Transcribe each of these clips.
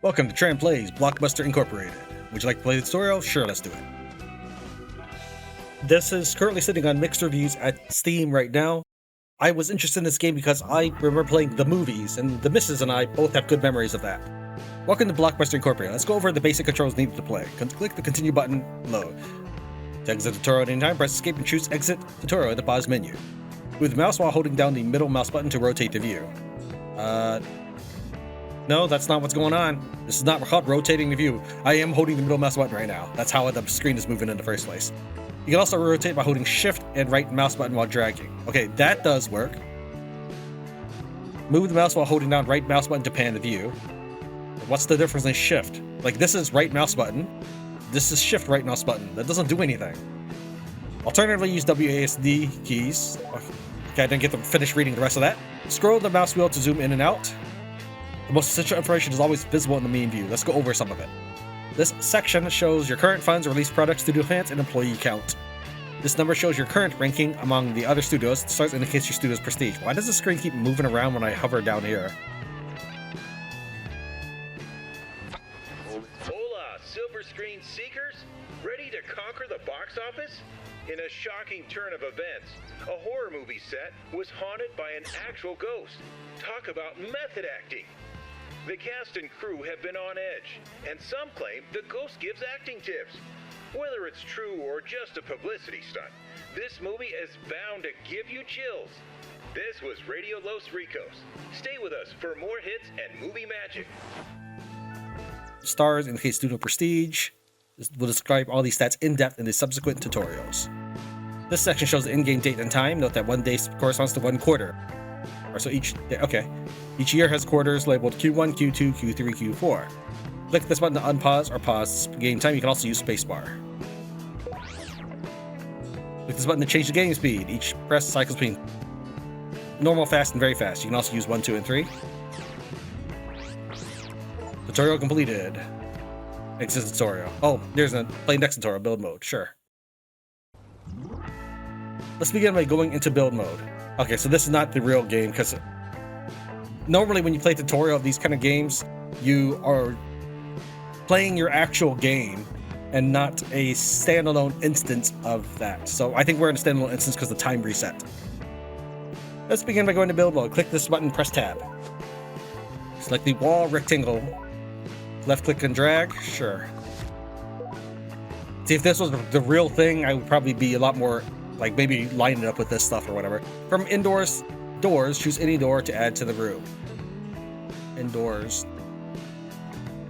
Welcome to Tran Plays Blockbuster Incorporated. Would you like to play the tutorial? Sure, let's do it. This is currently sitting on mixed reviews at Steam right now. I was interested in this game because I remember playing the movies, and the missus and I both have good memories of that. Welcome to Blockbuster Incorporated. Let's go over the basic controls needed to play. Click the continue button, load. To exit the tutorial at any time, press escape and choose exit tutorial in the pause menu. Move the mouse while holding down the middle mouse button to rotate the view. No, that's not what's going on. This is not called rotating the view. I am holding the middle mouse button right now. That's how the screen is moving in the first place. You can also rotate by holding shift and right mouse button while dragging. Okay, that does work. Move the mouse while holding down right mouse button to pan the view. What's the difference in shift? Like, this is right mouse button. This is shift right mouse button. That doesn't do anything. Alternatively, use WASD keys. Okay, I didn't get to finish reading the rest of that. Scroll the mouse wheel to zoom in and out. The most essential information is always visible in the main view. Let's go over some of it. This section shows your current funds, released products, studio plans, and employee count. This number shows your current ranking among the other studios. The stars indicates your studio's prestige. Why does the screen keep moving around when I hover down here? Hola, silver screen seekers! Ready to conquer the box office? In a shocking turn of events, a horror movie set was haunted by an actual ghost. Talk about method acting! The cast and crew have been on edge, and some claim the ghost gives acting tips. Whether it's true or just a publicity stunt, this movie is bound to give you chills. This was Radio Los Ricos. Stay with us for more hits and movie magic. Stars indicate studio prestige. We'll describe all these stats in depth in the subsequent tutorials. This section shows the in-game date and time. Note that 1 day corresponds to 1 quarter. So each year has quarters labeled Q1, Q2, Q3, Q4. Click this button to unpause or pause game time. You can also use spacebar. Click this button to change the game speed. Each press cycles between normal, fast, and very fast. You can also use 1, 2, and 3. Tutorial completed. Exit tutorial. Oh, there's a play next tutorial, build mode. Sure. Let's begin by going into build mode. Okay, so this is not the real game, because normally when you play tutorial of these kind of games, you are playing your actual game and not a standalone instance of that. So I think we're in a standalone instance because the time reset. Let's begin by going to build mode. Click this button, press tab. Select the wall rectangle. Left click and drag. Sure. See, if this was the real thing, I would probably be a lot more, like, maybe line it up with this stuff or whatever. From indoors, doors, choose any door to add to the room. Indoors.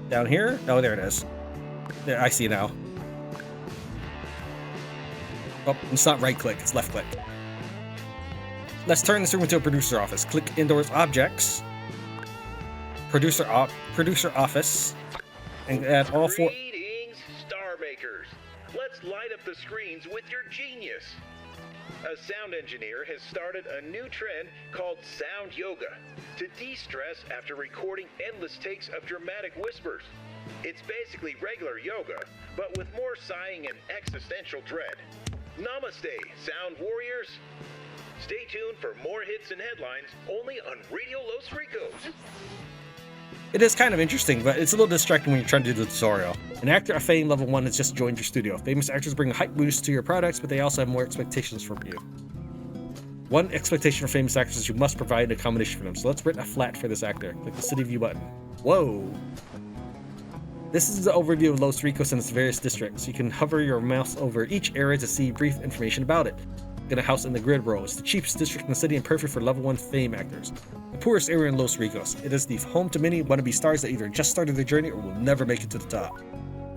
Down here? Oh, there it is. There, I see now. Oh, it's not right click, it's left click. Let's turn this room into a producer office. Click indoors objects. Producer office. And add all 4. Greetings, star makers. Let's light up the screens with your genius. A sound engineer has started a new trend called sound yoga to de-stress after recording endless takes of dramatic whispers. It's basically regular yoga, but with more sighing and existential dread. Namaste, sound warriors. Stay tuned for more hits and headlines only on Radio Los Ricos. It is kind of interesting, but it's a little distracting when you're trying to do the tutorial. An actor of fame level 1 has just joined your studio. Famous actors bring a hype boost to your products, but they also have more expectations from you. One expectation for famous actors is you must provide an accommodation for them. So let's rent a flat for this actor. Click the city view button. Whoa! This is the overview of Los Ricos and its various districts. You can hover your mouse over each area to see brief information about it. Get a house in the grid row. It's the cheapest district in the city and perfect for level 1 fame actors. The poorest area in Los Ricos. It is the home to many wannabe stars that either just started their journey or will never make it to the top.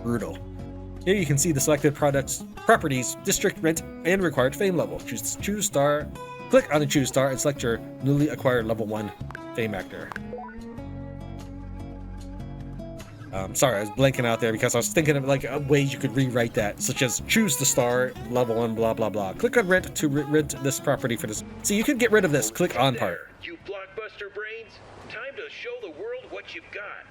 Brutal. Here you can see the selected properties, district, rent, and required fame level. Choose star. Click on the choose star and select your newly acquired level 1 fame actor. Sorry, I was blanking out there because I was thinking of like ways you could rewrite that, such as choose the star, level 1, blah blah blah. Click on rent to rent this property for this. So you can get rid of this. Click on part. You blockbuster brains, time to show the world what you've got.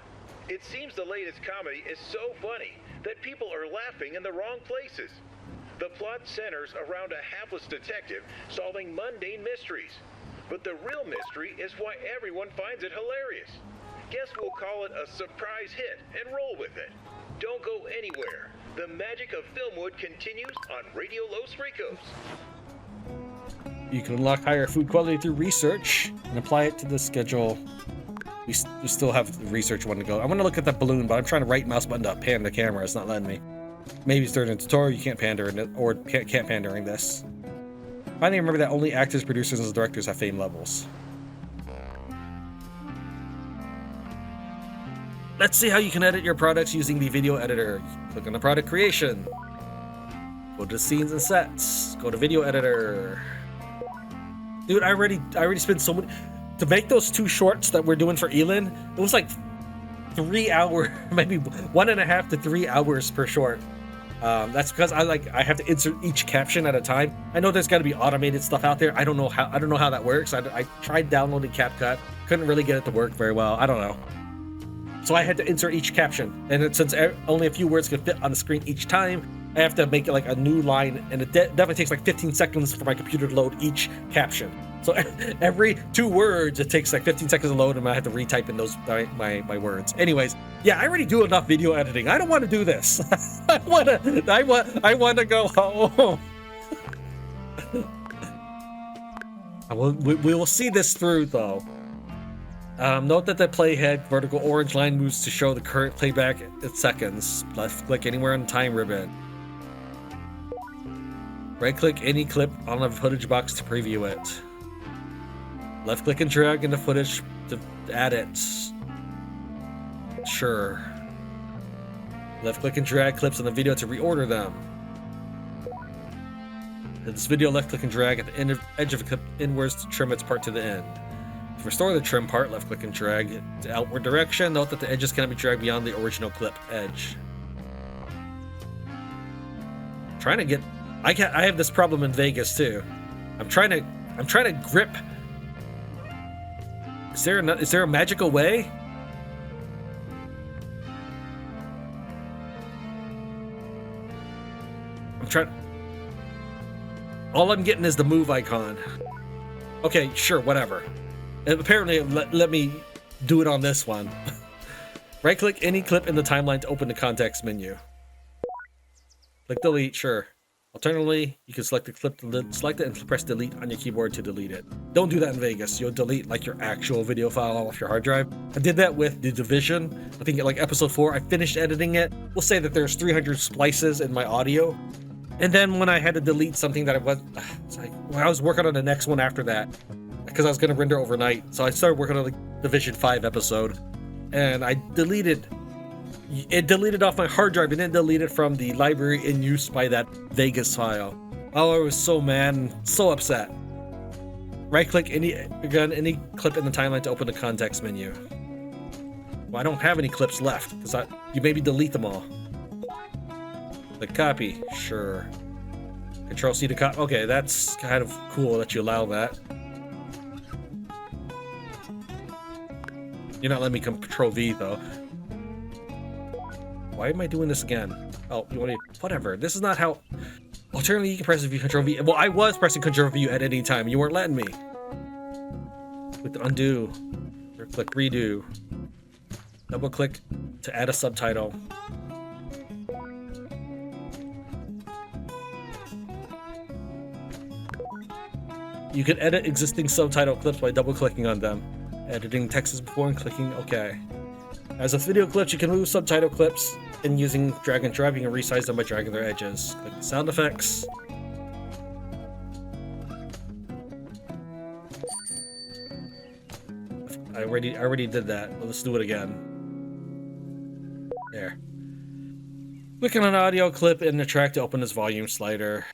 It seems the latest comedy is so funny that people are laughing in the wrong places. The plot centers around a hapless detective solving mundane mysteries. But the real mystery is why everyone finds it hilarious. Guess we'll call it a surprise hit and roll with it. Don't go anywhere. The magic of Filmwood continues on Radio Los Ricos. You can unlock higher food quality through research and apply it to the schedule. We still have the research one to go. I want to look at that balloon, but I'm trying to right mouse button to pan the camera. It's not letting me. Maybe it's during the tutorial. You can't pan during it, or can't pan during this. Finally, remember that only actors, producers, and directors have fame levels. Let's see how you can edit your products using the video editor. Click on the product creation. Go to scenes and sets. Go to video editor. Dude, I already spent so many to make those 2 shorts that we're doing for Elin. It was like 3 hours, maybe 1.5 to 3 hours per short. That's because I have to insert each caption at a time. I know there's got to be automated stuff out there. I don't know how that works. I tried downloading CapCut, couldn't really get it to work very well. I don't know. So I had to insert each caption, and since only a few words can fit on the screen each time, I have to make it like a new line, and it definitely takes like 15 seconds for my computer to load each caption. So every 2 words, it takes like 15 seconds to load, and I have to retype in those my words. Anyways, yeah, I already do enough video editing. I don't want to do this. I want to go home. We will see this through though. Note that the playhead vertical orange line moves to show the current playback at seconds. Left click anywhere on the time ribbon. Right click any clip on the footage box to preview it. Left click and drag into footage to add it. Sure. Left click and drag clips on the video to reorder them. In this video, left click and drag at the edge of a clip inwards to trim its part to the end. To restore the trim part, left click and drag it to outward direction. Note that the edges cannot be dragged beyond the original clip edge. I have this problem in Vegas too. I'm trying to grip. Is there a magical way? All I'm getting is the move icon. Okay, sure, whatever. And apparently, let me do it on this one. Right-click any clip in the timeline to open the context menu. Click delete, sure. Alternatively, you can select the clip, select it, and press delete on your keyboard to delete it. Don't do that in Vegas. You'll delete like your actual video file off your hard drive. I did that with The Division. I think like episode 4, I finished editing it. We'll say that there's 300 splices in my audio. And then when I had to delete something that I was working on the next one after that, because I was going to render overnight. So I started working on the Division 5 episode, and it deleted off my hard drive and then deleted from the library in use by that Vegas file. Oh, I was so mad and so upset. Right click any clip in the timeline to open the context menu. Well, I don't have any clips left because you maybe delete them all. Click copy, sure. Control C to copy. Okay, that's kind of cool that you allow that. You're not letting me Control V though. Why am I doing this again? Oh, you want to... Whatever. This is not how... Alternatively, you can press Control V. Well, I was pressing Control V at any time. You weren't letting me. Click undo. Or click redo. Double click to add a subtitle. You can edit existing subtitle clips by double clicking on them. Editing text before and clicking OK. As with video clips, you can move subtitle clips and using drag and drop, you can resize them by dragging their edges. Click sound effects. I already did that. Let's do it again. There. Click on an audio clip in the track to open this volume slider.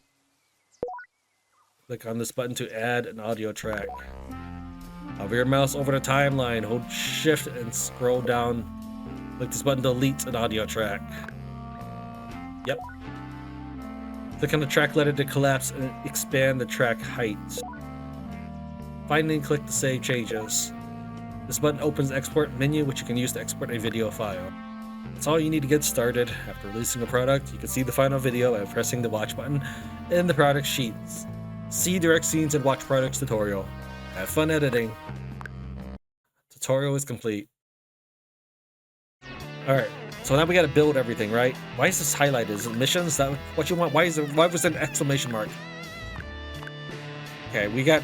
Click on this button to add an audio track. Hover your mouse over the timeline, hold shift and scroll down. Click this button to delete an audio track. Yep. Click on the track letter to collapse and expand the track height. Finally, click to save changes. This button opens the export menu, which you can use to export a video file. That's all you need to get started. After releasing a product, you can see the final video by pressing the watch button in the product sheets. See direct scenes and watch products tutorial. Have fun editing. Tutorial is complete. All right. So now we got to build everything, right? Why is this highlighted? Is it missions? Is that what you want? Why was it an exclamation mark? Okay, we got.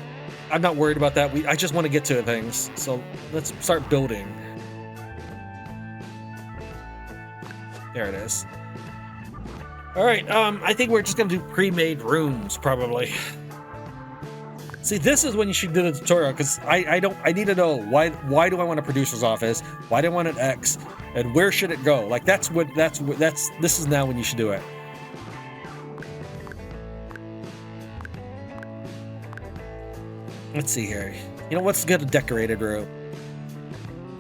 I'm not worried about that. I just want to get to things. So let's start building. There it is. All right. I think we're just gonna do pre-made rooms probably. See, this is when you should do the tutorial because I need to know why do I want a producer's office? Why do I want an X? And where should it go? Like this is now when you should do it. Let's see here. You know what's good? A decorated room.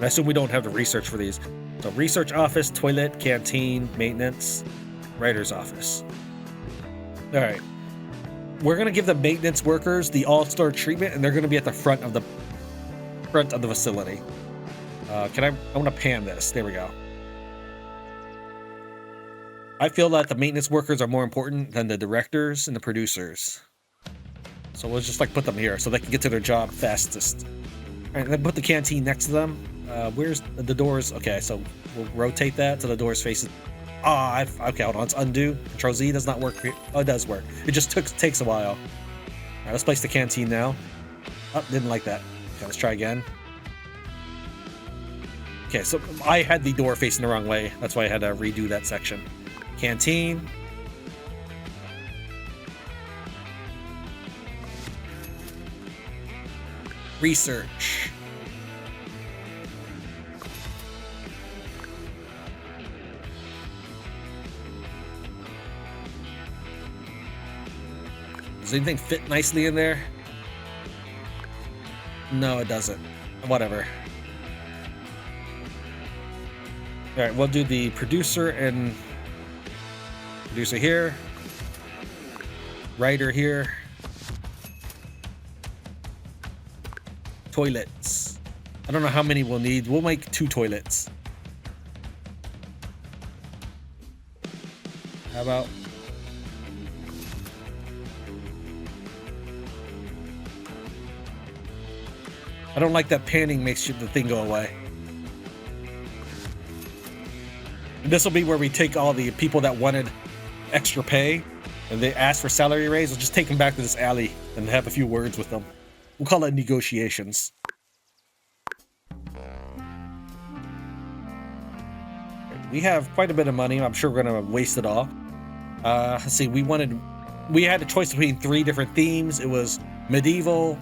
I assume we don't have the research for these. So research office, toilet, canteen, maintenance, writer's office. All right. We're gonna give the maintenance workers the all-star treatment, and they're gonna be at the front of the facility. I want to pan this. There we go. I feel that the maintenance workers are more important than the directors and the producers. So we'll just like put them here so they can get to their job fastest. All right, then put the canteen next to them. Where's the doors? Okay, so we'll rotate that so the doors facing. Okay, hold on. Let's undo. Control Z does not work. Oh, it does work. It just takes a while. All right, let's place the canteen now. Oh, didn't like that. Okay, let's try again. Okay, so I had the door facing the wrong way. That's why I had to redo that section. Canteen. Research. Does anything fit nicely in there? No, it doesn't. Whatever. All right, we'll do the producer here, writer here, toilets. I don't know how many we'll need. We'll make 2 toilets. How about? I don't like that panning makes the thing go away. This will be where we take all the people that wanted extra pay and they asked for salary raise. We'll just take them back to this alley and have a few words with them. We'll call it negotiations. We have quite a bit of money. I'm sure we're gonna waste it all. Let's see. We had a choice between 3 different themes. It was medieval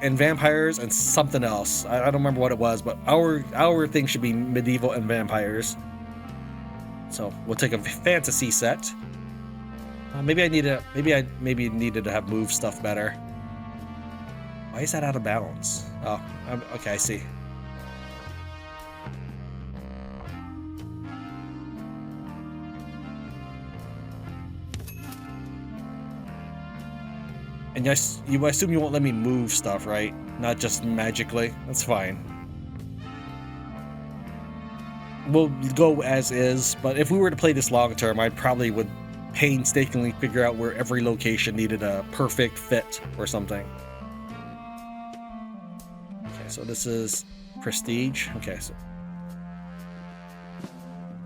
and vampires and something else. I don't remember what it was, but our thing should be medieval and vampires. So we'll take a fantasy set. Maybe I needed to have moved stuff better. Why is that out of balance? Oh, okay, I see. And yes, I assume you won't let me move stuff, right? Not just magically. That's fine. We'll go as is, but if we were to play this long term, I probably would painstakingly figure out where every location needed a perfect fit or something. Okay, so this is prestige. Okay, so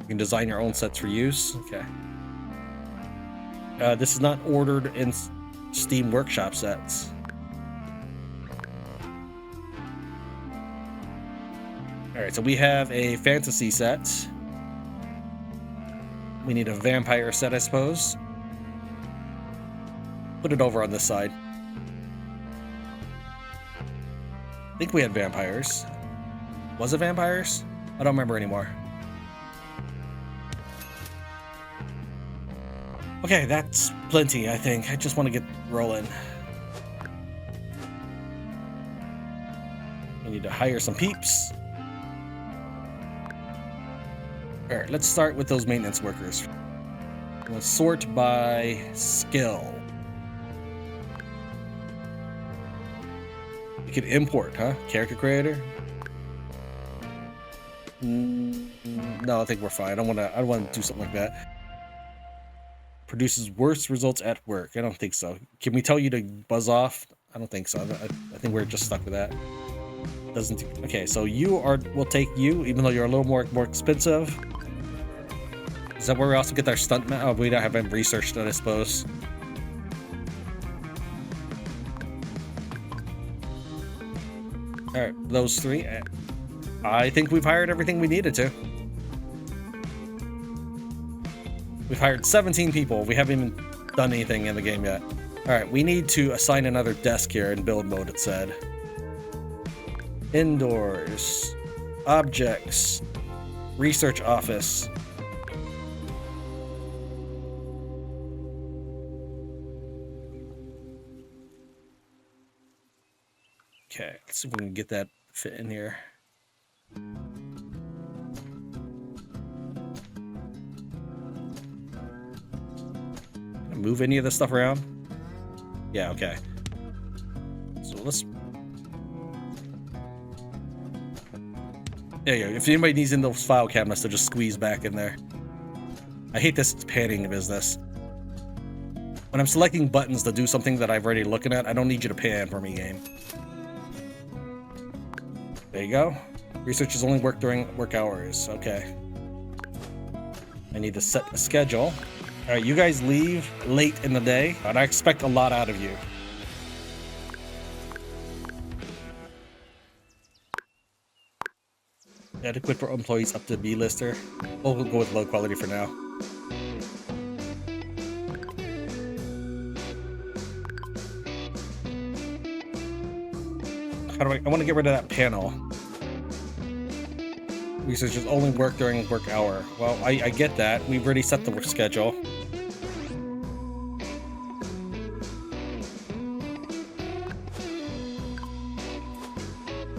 you can design your own sets for use. Okay. This is not ordered in Steam Workshop sets. Alright, so we have a fantasy set. We need a vampire set, I suppose. Put it over on this side. I think we had vampires. Was it vampires? I don't remember anymore. Okay, that's plenty, I think. I just want to get rolling. We need to hire some peeps. Alright, let's start with those maintenance workers. Let's sort by skill. You can import, huh? Character creator? No, I think we're fine. I don't want to do something like that. Produces worse results at work. I don't think so. Can we tell you to buzz off? I don't think so. I think we're just stuck with that. Doesn't. Okay, so you are. We'll take you, even though you're a little more expensive. Is that where we also get our stunt man? Oh, we don't have researched that, I suppose. All right, those three. I think we've hired everything we needed to. We've hired 17 people. We haven't even done anything in the game yet. All right, we need to assign another desk here in build mode, it said. Indoors. Objects. Research office. Okay, let's see if we can get that fit in here. Move any of this stuff around? Yeah, okay. So let's... There you go. If anybody needs in those file cabinets, they'll just squeeze back in there. I hate this panning business. When I'm selecting buttons to do something that I've already looking at, I don't need you to pan for me, game. There you go. Researchers only work during work hours. Okay. I need to set a schedule. Alright, you guys leave late in the day, and I expect a lot out of you. Adequate for employees up to B-lister. We'll go with low quality for now. How do I want to get rid of that panel. Researchers only work during work hour. Well, I get that. We've already set the work schedule.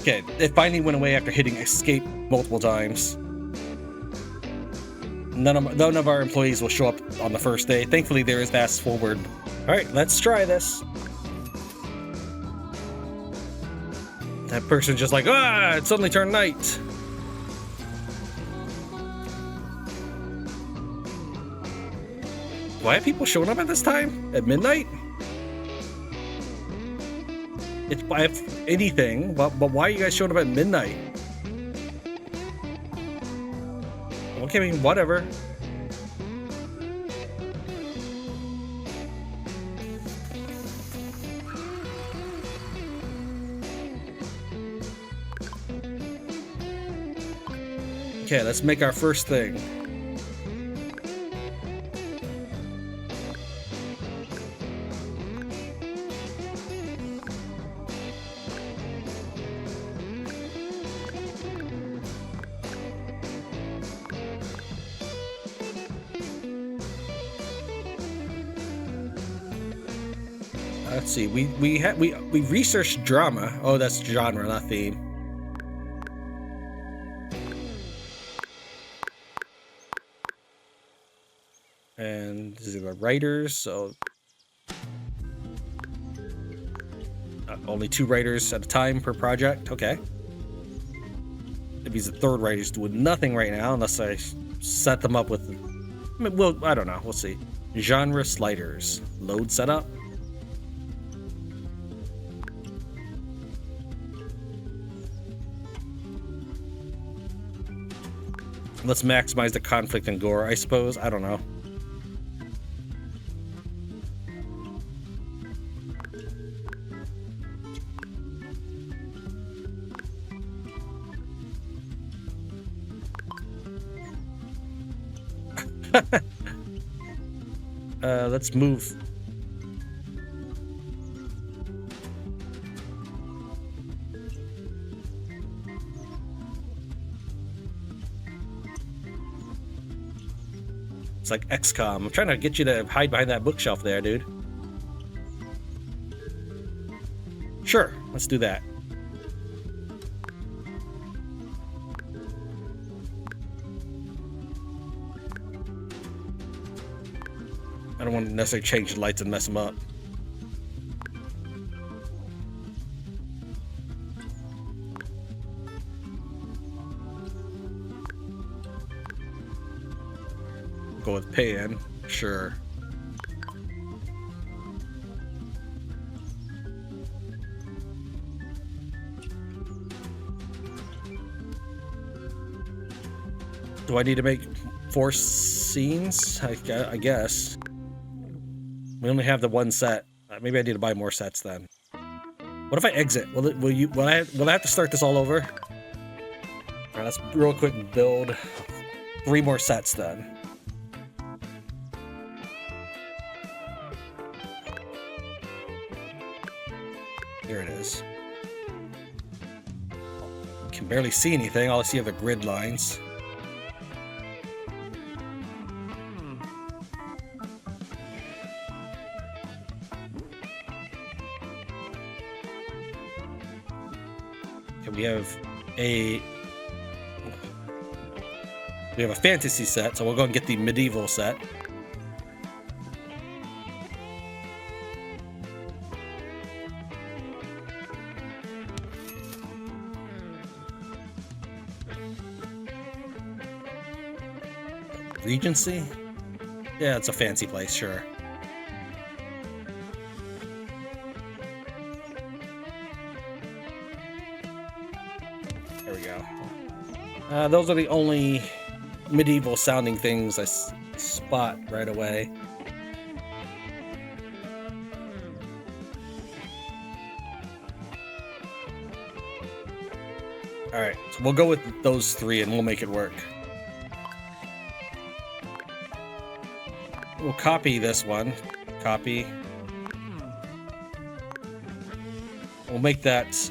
Okay, it finally went away after hitting escape multiple times. None of our employees will show up on the first day. Thankfully, there is fast forward. All right, let's try this. That person just like, it suddenly turned night. Why are people showing up at this time? At midnight? If anything, but why are you guys showing up at midnight? Okay, I mean, whatever. Okay, let's make our first thing. Let's see. We researched drama. Oh, that's genre, not theme. And these are the writers, so only 2 writers at a time per project. Okay. It means the third writer's doing nothing right now unless I set them up with. I mean, well, I don't know. We'll see. Genre sliders. Load setup. Let's maximize the conflict and gore, I suppose. I don't know. Let's move. It's like XCOM. I'm trying to get you to hide behind that bookshelf there, dude. Sure, let's do that. I don't want to necessarily change the lights and mess them up. Go with pan, sure. Do I need to make 4 scenes? I guess. We only have the one set. Maybe I need to buy more sets then. What if I exit? Will I have to start this all over? All right, let's real quick build 3 more sets then. Here it is. Can barely see anything. All I see are the grid lines. Okay, we have a fantasy set, so we'll go and get the medieval set. Regency? Yeah, it's a fancy place, sure. There we go. Those are the only medieval sounding things I spot right away. Alright, so we'll go with those 3 and we'll make it work. We'll copy this one. Copy. We'll make that.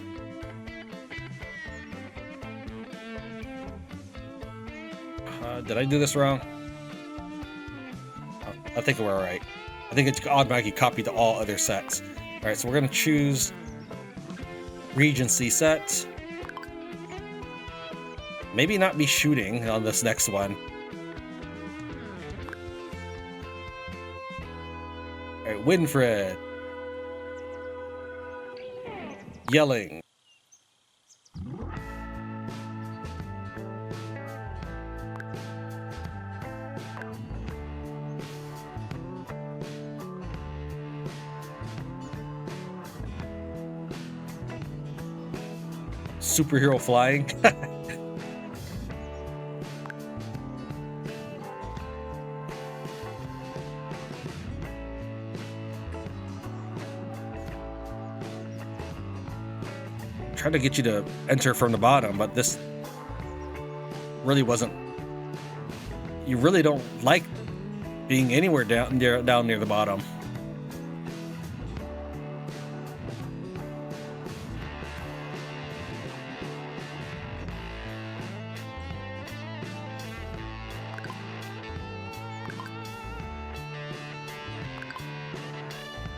Did I do this wrong? Oh, I think we're alright. I think it's automatically copied to all other sets. Alright, so we're going to choose Regency set. Maybe not be shooting on this next one. Alright, Winfred. Yelling. Superhero flying. Trying to get you to enter from the bottom, but this really wasn't. You really don't like being anywhere down near the bottom.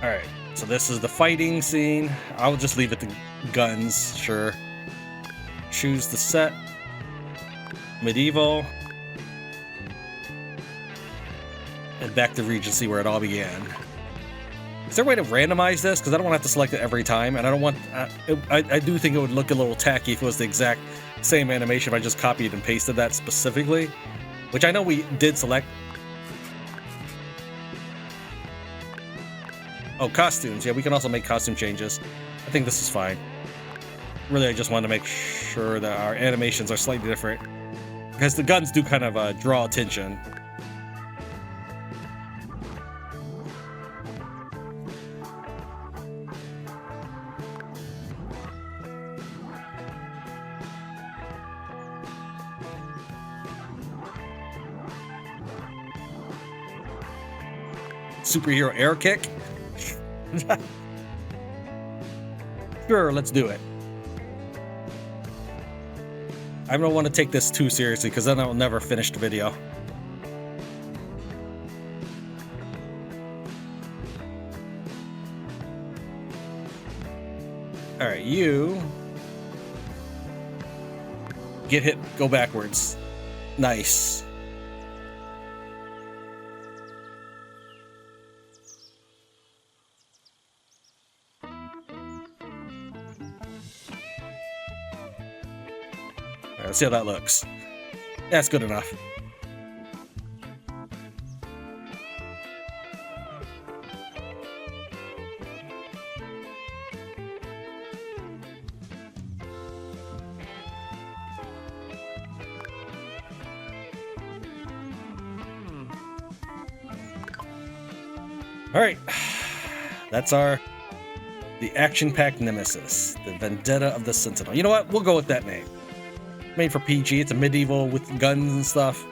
All right, so this is the fighting scene. I'll just leave it to guns, sure. Choose the set. Medieval. And back to Regency where it all began. Is there a way to randomize this? Because I don't want to have to select it every time, and I don't want. I do think it would look a little tacky if it was the exact same animation if I just copied and pasted that specifically, which I know we did select. Oh, costumes. Yeah, we can also make costume changes. I think this is fine. Really, I just want to make sure that our animations are slightly different, because the guns do kind of draw attention. Superhero air kick? Sure, let's do it. I don't want to take this too seriously, because then I'll never finish the video. Alright, you get hit, go backwards. Nice. Let's see how that looks. That's good enough. Alright. That's the action-packed nemesis. The Vendetta of the Sentinel. You know what? We'll go with that name. Made for PG. It's a medieval with guns and stuff.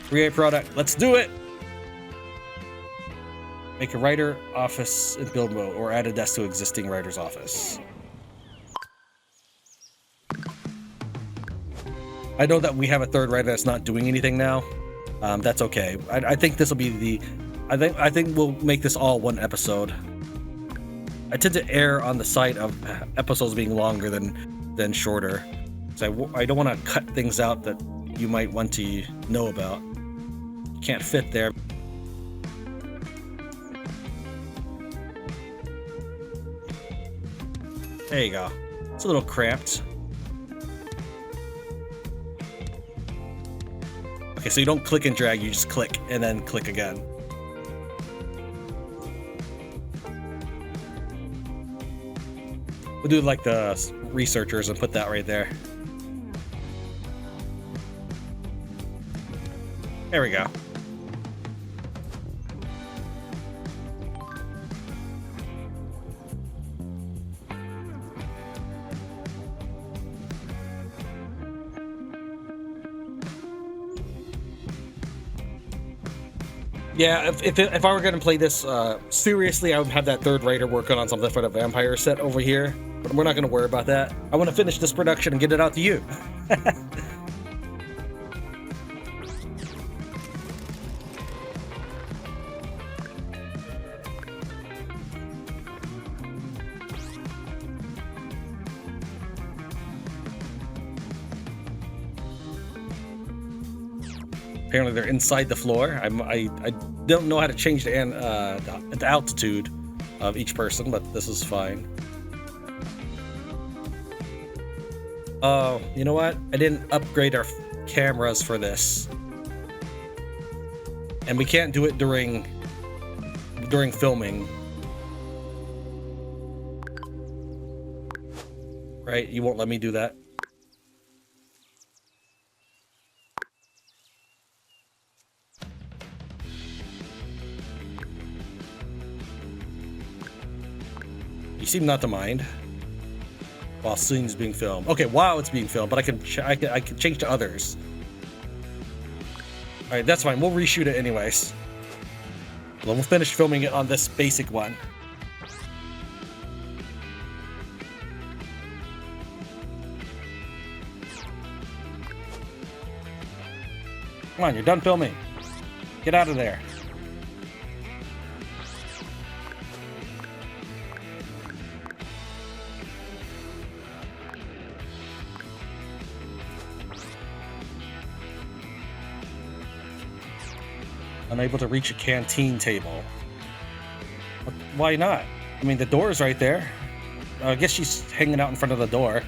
Create product. Let's do it! Make a writer office in build mode, or add a desk to existing writer's office. I know that we have a third writer that's not doing anything now. That's okay. I think this will be the. I think we'll make this all one episode. I tend to err on the side of episodes being longer than shorter. So I don't want to cut things out that you might want to know about. You can't fit there. There you go. It's a little cramped. Okay, so you don't click and drag, you just click and then click again. We'll do like the researchers and put that right there. There we go. Yeah, if I were going to play this seriously, I would have that third writer working on something for the vampire set over here. But we're not going to worry about that. I want to finish this production and get it out to you. Apparently they're inside the floor. I don't know how to change the altitude of each person, but this is fine. Oh, you know what? I didn't upgrade our cameras for this. And we can't do it during filming. Right? You won't let me do that. You seem not to mind. While scene's being filmed. Okay, while it's being filmed, but I can change to others. All right, that's fine. We'll reshoot it anyways. We'll finish filming it on this basic one. Come on, you're done filming. Get out of there. Unable to reach a canteen table. Why not? I mean, the door is right there. I guess she's hanging out in front of the door.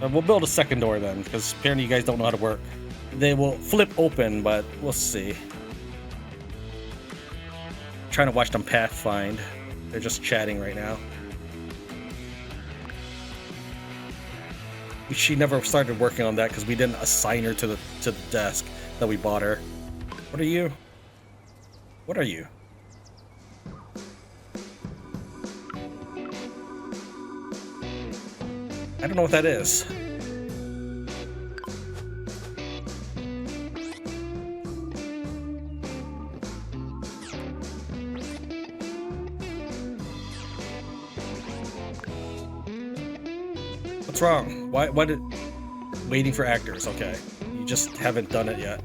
We'll build a second door then, because apparently you guys don't know how to work. They will flip open, but we'll see. I'm trying to watch them pathfind. They're just chatting right now. She never started working on that because we didn't assign her to the desk that we bought her. What are you? What are you? I don't know what that is. What's wrong? Why did... Waiting for actors, okay. You just haven't done it yet.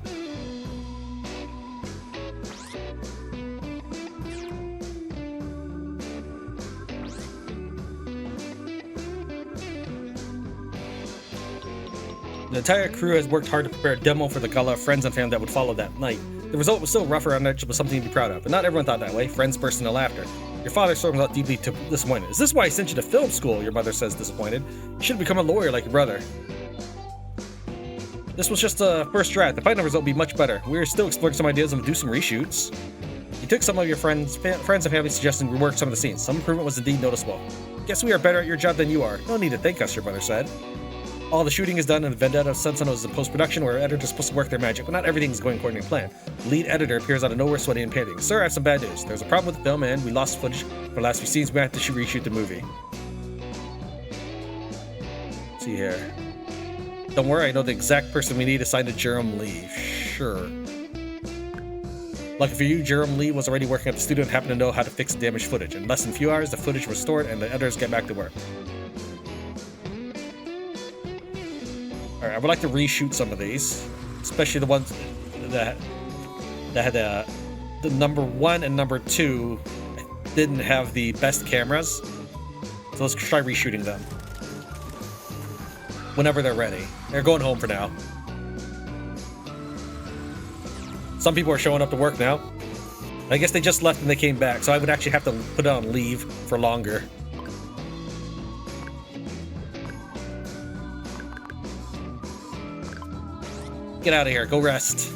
The entire crew has worked hard to prepare a demo for the gala of friends and family that would follow that night. The result was still rougher on edge, but something to be proud of. But not everyone thought that way. Friends burst into laughter. Your father storms out deeply disappointed. Is this why I sent you to film school? Your mother says, disappointed. You should become a lawyer like your brother. This was just a first draft. The final result will be much better. We are still exploring some ideas and do some reshoots. You took some of your friends and family suggestions and reworked some of the scenes. Some improvement was indeed noticeable. Guess we are better at your job than you are. No need to thank us, your brother said. All the shooting is done, and Vendetta of Sentinel is in post-production, where editors are supposed to work their magic, but not everything is going according to plan. The lead editor appears out of nowhere sweaty and panting. Sir, I have some bad news. There's a problem with the film, and we lost footage for the last few scenes. We have to reshoot the movie. Let's see here. Don't worry, I know the exact person we need assigned to Jerome Lee. Sure. Lucky for you, Jerome Lee was already working at the studio and happened to know how to fix damaged footage. In less than a few hours, the footage was restored, and the editors get back to work. Alright, I would like to reshoot some of these, especially the ones that had the number 1 and number 2 didn't have the best cameras. So let's try reshooting them whenever they're ready. They're going home for now. Some people are showing up to work now. I guess they just left and they came back, so I would actually have to put it on leave for longer. Get out of here. Go rest.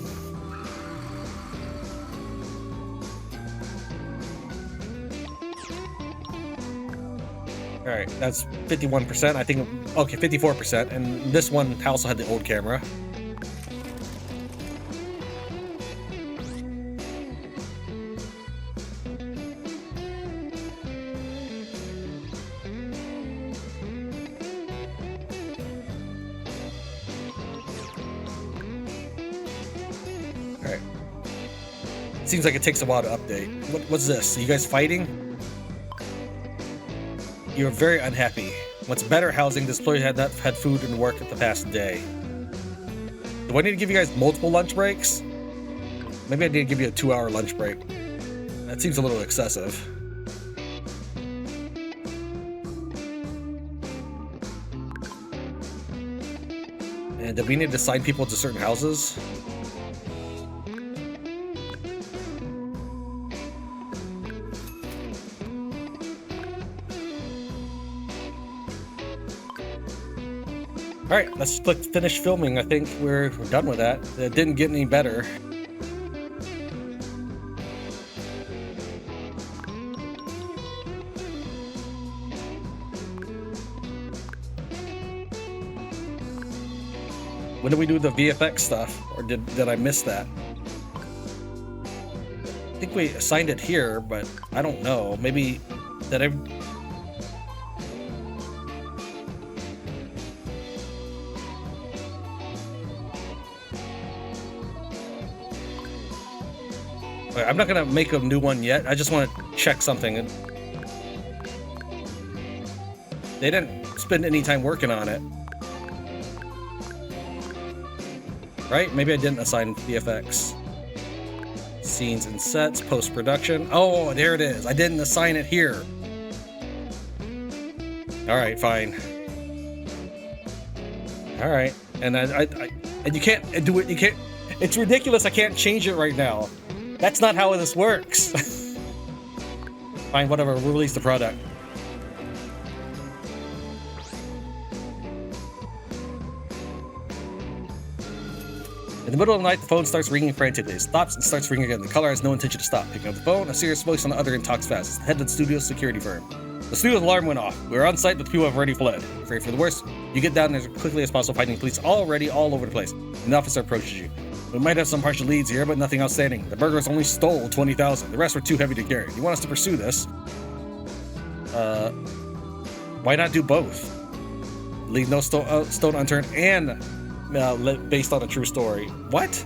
Alright, that's 51%. I think... Okay, 54%. And this one also had the old camera. Alright. Seems like it takes a while to update. What's this? Are you guys fighting? You're very unhappy. Wants better housing. This employee had not had food and work the past day. Do I need to give you guys multiple lunch breaks? Maybe I need to give you a 2-hour lunch break. That seems a little excessive. And do we need to assign people to certain houses? Alright, let's click finish filming. I think we're done with that. It didn't get any better. When did we do the VFX stuff? Or did I miss that? I think we assigned it here, but I don't know. Maybe... Did I... I'm not gonna make a new one yet. I just want to check something. They didn't spend any time working on it, right? Maybe I didn't assign VFX. Scenes and sets, post-production. Oh, there it is. I didn't assign it here. All right, fine. All right, and and you can't do it. You can't. It's ridiculous. I can't change it right now. That's not how this works. Fine, whatever, we'll release the product. In the middle of the night, the phone starts ringing frantically. It stops and starts ringing again. The caller has no intention to stop. Picking up the phone, a serious voice on the other end talks fast. It's the head of the studio's security firm. The studio's alarm went off. We are on site, but the people have already fled. Afraid for the worst, you get down there as quickly as possible, finding police already all over the place. An officer approaches you. We might have some partial leads here, but nothing outstanding. The burglars only stole 20,000. The rest were too heavy to carry. You want us to pursue this? Why not do both? Leave no stone unturned and based on a true story. What?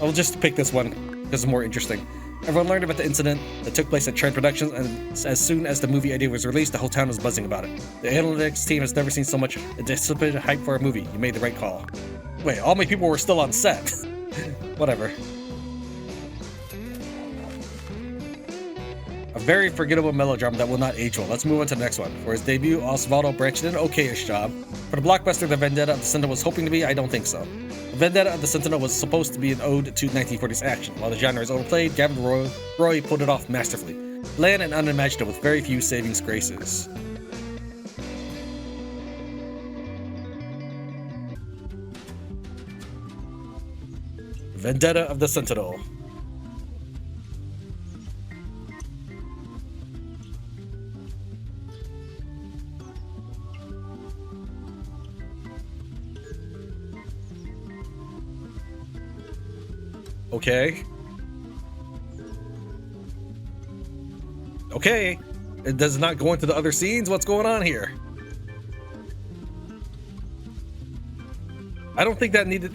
I'll just pick this one because it's more interesting. Everyone learned about the incident that took place at Tran Productions, and as soon as the movie idea was released, the whole town was buzzing about it. The analytics team has never seen so much anticipated hype for a movie. You made the right call. Wait, all my people were still on set. Whatever. A very forgettable melodrama that will not age well. Let's move on to the next one. For his debut, Osvaldo Branch did an okay-ish job. For the blockbuster the Vendetta of the Sentinel was hoping to be, I don't think so. The Vendetta of the Sentinel was supposed to be an ode to 1940s action. While the genre is overplayed, Gavin Roy pulled it off masterfully. Bland and unimaginative with very few savings graces. Vendetta of the Sentinel. Okay. Okay. It does not go into the other scenes? What's going on here? I don't think that needed...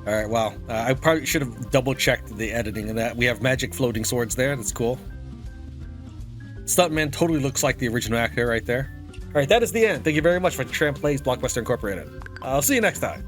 All right, wow. I probably should have double-checked the editing and that. We have magic floating swords there. That's cool. Stuntman totally looks like the original actor right there. All right, that is the end. Thank you very much for Tran Plays Blockbuster Incorporated. I'll see you next time.